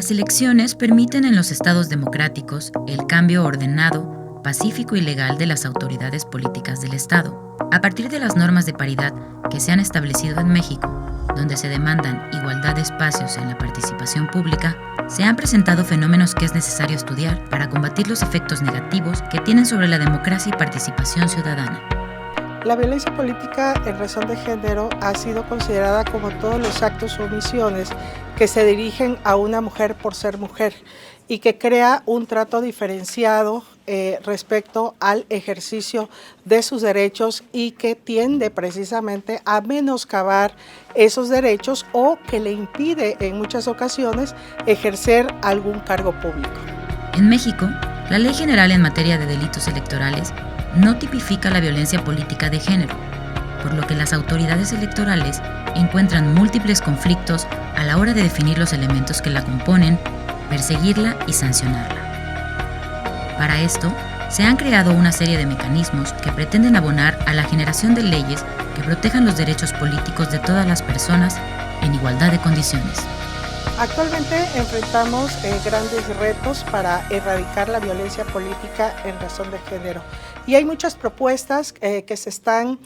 Las elecciones permiten en los estados democráticos el cambio ordenado, pacífico y legal de las autoridades políticas del Estado. A partir de las normas de paridad que se han establecido en México, donde se demandan igualdad de espacios en la participación pública, se han presentado fenómenos que es necesario estudiar para combatir los efectos negativos que tienen sobre la democracia y participación ciudadana. La violencia política en razón de género ha sido considerada como todos los actos o omisiones que se dirigen a una mujer por ser mujer y que crea un trato diferenciado respecto al ejercicio de sus derechos y que tiende precisamente a menoscabar esos derechos o que le impide en muchas ocasiones ejercer algún cargo público. En México, la Ley General en materia de delitos electorales no tipifica la violencia política de género, por lo que las autoridades electorales encuentran múltiples conflictos a la hora de definir los elementos que la componen, perseguirla y sancionarla. Para esto, se han creado una serie de mecanismos que pretenden abonar a la generación de leyes que protejan los derechos políticos de todas las personas en igualdad de condiciones. Actualmente enfrentamos grandes retos para erradicar la violencia política en razón de género y hay muchas propuestas que se están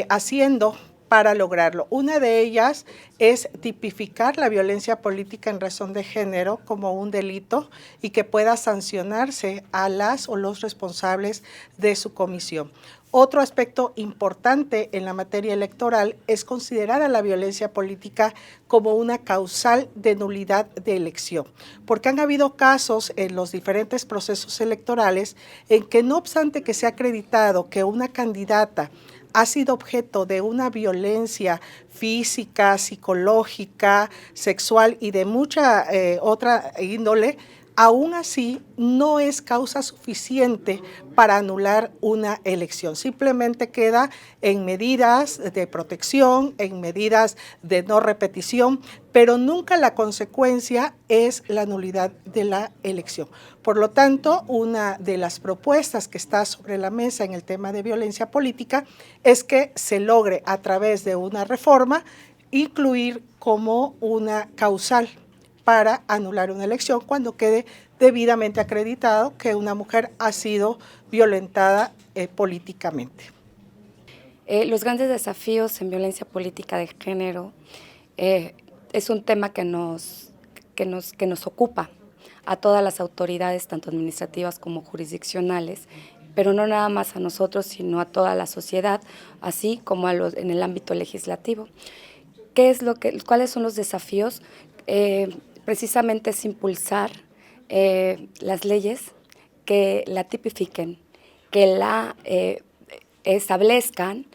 haciendo para lograrlo. Una de ellas es tipificar la violencia política en razón de género como un delito y que pueda sancionarse a las o los responsables de su comisión. Otro aspecto importante en la materia electoral es considerar a la violencia política como una causal de nulidad de elección, porque han habido casos en los diferentes procesos electorales en que no obstante que se ha acreditado que una candidata ha sido objeto de una violencia física, psicológica, sexual y de mucha otra índole, aún así no es causa suficiente para anular una elección. Simplemente queda en medidas de protección, en medidas de no repetición, pero nunca la consecuencia es la nulidad de la elección. Por lo tanto, una de las propuestas que está sobre la mesa en el tema de violencia política es que se logre a través de una reforma incluir como una causal para anular una elección cuando quede debidamente acreditado que una mujer ha sido violentada políticamente. Los grandes desafíos en violencia política de género es un tema que nos ocupa a todas las autoridades, tanto administrativas como jurisdiccionales, pero no nada más a nosotros, sino a toda la sociedad, así como en el ámbito legislativo. ¿Cuáles son los desafíos? Precisamente es impulsar las leyes que la tipifiquen, que la establezcan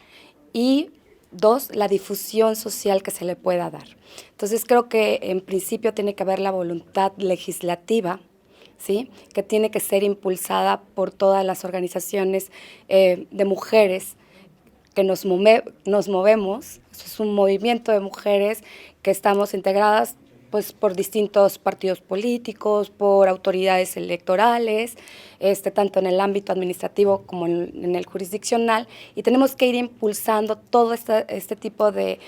y dos, la difusión social que se le pueda dar. Entonces creo que en principio tiene que haber la voluntad legislativa, ¿sí?, que tiene que ser impulsada por todas las organizaciones de mujeres que nos movemos. Es un movimiento de mujeres que estamos integradas pues por distintos partidos políticos, por autoridades electorales, tanto en el ámbito administrativo como en el jurisdiccional, y tenemos que ir impulsando todo este tipo de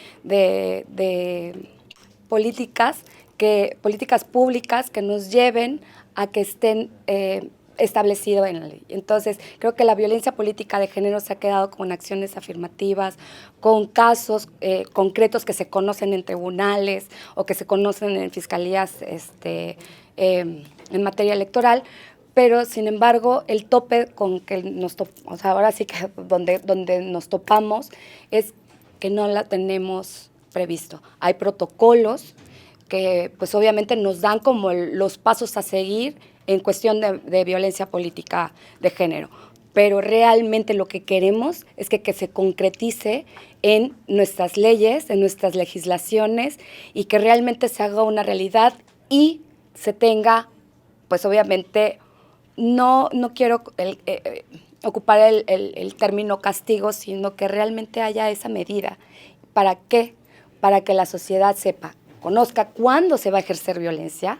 políticas públicas que nos lleven a que estén establecido en la ley. Entonces, creo que la violencia política de género se ha quedado con acciones afirmativas, con casos concretos que se conocen en tribunales o que se conocen en fiscalías en materia electoral, pero sin embargo el tope con que ahora sí que donde nos topamos es que no la tenemos previsto. Hay protocolos que pues obviamente nos dan como los pasos a seguir en cuestión de violencia política de género, pero realmente lo que queremos es que se concretice en nuestras leyes, en nuestras legislaciones y que realmente se haga una realidad y se tenga, pues obviamente, no quiero ocupar el término castigo, sino que realmente haya esa medida. ¿Para qué? Para que la sociedad sepa, conozca cuándo se va a ejercer violencia,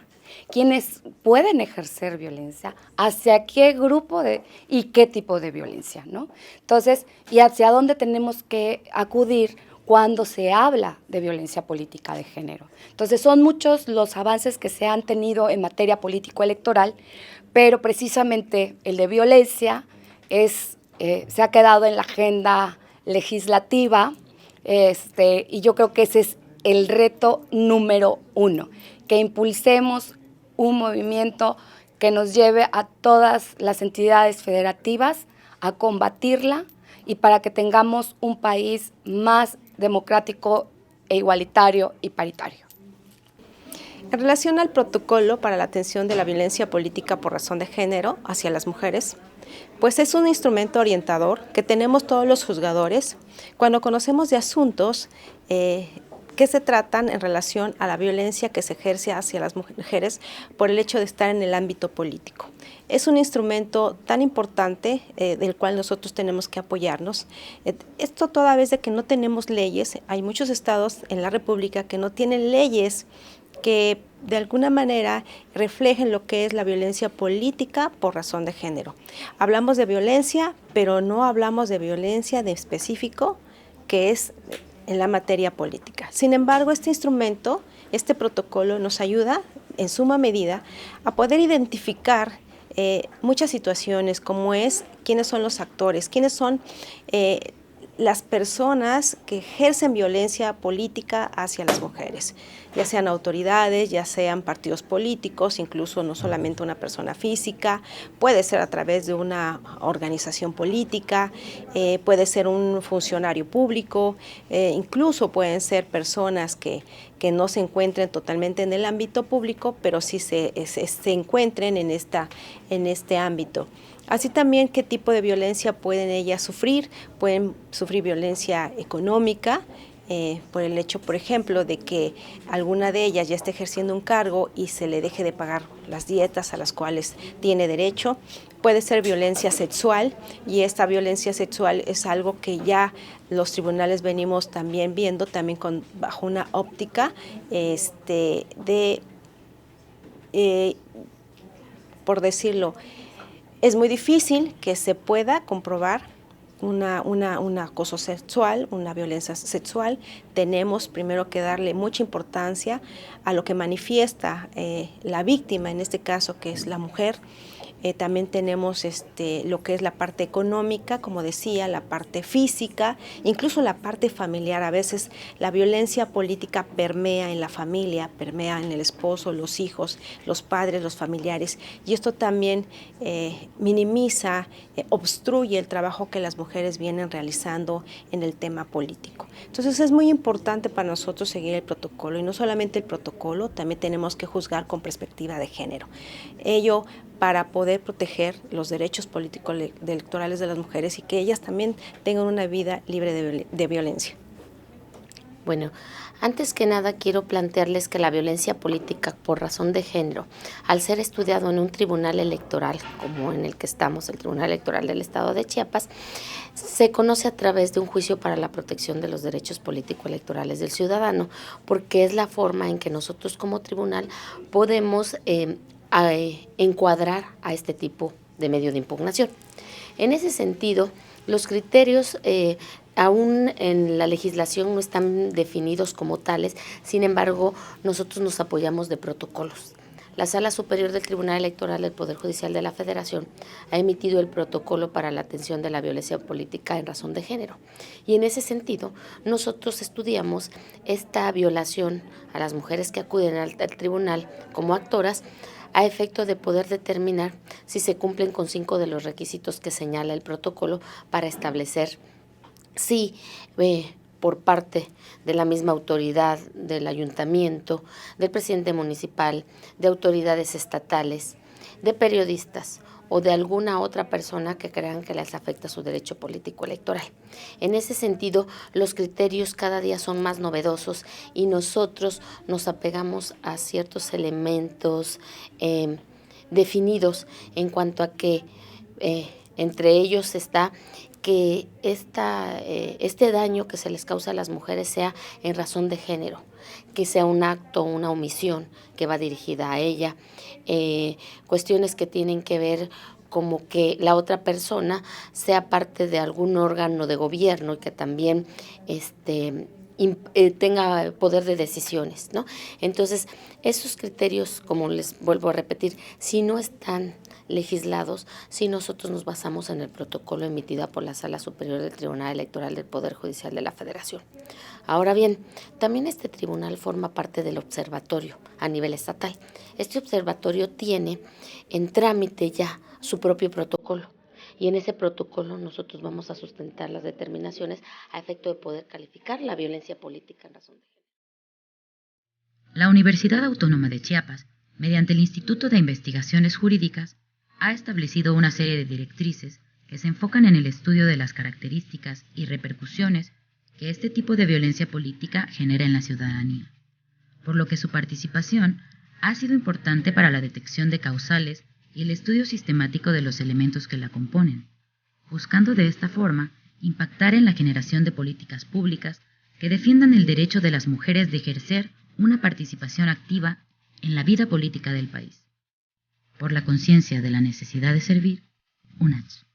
quiénes pueden ejercer violencia, hacia qué grupo y qué tipo de violencia, ¿no? Entonces, y hacia dónde tenemos que acudir cuando se habla de violencia política de género. Entonces, son muchos los avances que se han tenido en materia político-electoral, pero precisamente el de violencia se ha quedado en la agenda legislativa, y yo creo que ese es el reto número 1, que impulsemos un movimiento que nos lleve a todas las entidades federativas a combatirla y para que tengamos un país más democrático e igualitario y paritario. En relación al protocolo para la atención de la violencia política por razón de género hacia las mujeres, pues es un instrumento orientador que tenemos todos los juzgadores cuando conocemos de asuntos que se tratan en relación a la violencia que se ejerce hacia las mujeres por el hecho de estar en el ámbito político. Es un instrumento tan importante del cual nosotros tenemos que apoyarnos. Esto toda vez de que no tenemos leyes, hay muchos estados en la República que no tienen leyes que de alguna manera reflejen lo que es la violencia política por razón de género. Hablamos de violencia, pero no hablamos de violencia de específico que es en la materia política. Sin embargo, este instrumento, este protocolo nos ayuda en suma medida a poder identificar muchas situaciones, como es quiénes son los actores, quiénes son las personas que ejercen violencia política hacia las mujeres, ya sean autoridades, ya sean partidos políticos, incluso no solamente una persona física, puede ser a través de una organización política, puede ser un funcionario público, incluso pueden ser personas que no se encuentren totalmente en el ámbito público, pero sí se encuentren en este ámbito. Así también qué tipo de violencia pueden ellas sufrir. Pueden sufrir violencia económica por el hecho, por ejemplo, de que alguna de ellas ya esté ejerciendo un cargo y se le deje de pagar las dietas a las cuales tiene derecho. Puede ser violencia sexual, y esta violencia sexual es algo que ya los tribunales venimos también viendo, también bajo una óptica por decirlo, es muy difícil que se pueda comprobar un acoso sexual, una violencia sexual. Tenemos primero que darle mucha importancia a lo que manifiesta la víctima, en este caso que es la mujer. También tenemos lo que es la parte económica, como decía, la parte física, incluso la parte familiar. A veces la violencia política permea en la familia, permea en el esposo, los hijos, los padres, los familiares, y esto también minimiza, obstruye el trabajo que las mujeres vienen realizando en el tema político. Entonces es muy importante para nosotros seguir el protocolo, y no solamente el protocolo, también tenemos que juzgar con perspectiva de género. Ello para poder proteger los derechos políticos electorales de las mujeres y que ellas también tengan una vida libre de violencia. Bueno, antes que nada quiero plantearles que la violencia política por razón de género, al ser estudiado en un tribunal electoral, como en el que estamos, el Tribunal Electoral del Estado de Chiapas, se conoce a través de un juicio para la protección de los derechos político-electorales del ciudadano, porque es la forma en que nosotros como tribunal podemos encuadrar a este tipo de medio de impugnación. En ese sentido, los criterios aún en la legislación no están definidos como tales, sin embargo, nosotros nos apoyamos de protocolos. La Sala Superior del Tribunal Electoral del Poder Judicial de la Federación ha emitido el protocolo para la atención de la violencia política en razón de género. Y en ese sentido, nosotros estudiamos esta violación a las mujeres que acuden al tribunal como actoras, a efecto de poder determinar si se cumplen con 5 de los requisitos que señala el protocolo para establecer si por parte de la misma autoridad, del ayuntamiento, del presidente municipal, de autoridades estatales, de periodistas o de alguna otra persona que crean que les afecta su derecho político electoral. En ese sentido, los criterios cada día son más novedosos y nosotros nos apegamos a ciertos elementos definidos en cuanto a que entre ellos está que este daño que se les causa a las mujeres sea en razón de género, que sea un acto, una omisión que va dirigida a ella, cuestiones que tienen que ver como que la otra persona sea parte de algún órgano de gobierno y que también tenga poder de decisiones, ¿no? Entonces, esos criterios, como les vuelvo a repetir, si no están legislados, si nosotros nos basamos en el protocolo emitido por la Sala Superior del Tribunal Electoral del Poder Judicial de la Federación. Ahora bien, también este tribunal forma parte del observatorio a nivel estatal. Este observatorio tiene en trámite ya su propio protocolo. Y en ese protocolo nosotros vamos a sustentar las determinaciones a efecto de poder calificar la violencia política en razón de género. La Universidad Autónoma de Chiapas, mediante el Instituto de Investigaciones Jurídicas, ha establecido una serie de directrices que se enfocan en el estudio de las características y repercusiones que este tipo de violencia política genera en la ciudadanía, por lo que su participación ha sido importante para la detección de causales y el estudio sistemático de los elementos que la componen, buscando de esta forma impactar en la generación de políticas públicas que defiendan el derecho de las mujeres de ejercer una participación activa en la vida política del país. Por la conciencia de la necesidad de servir, UNACH.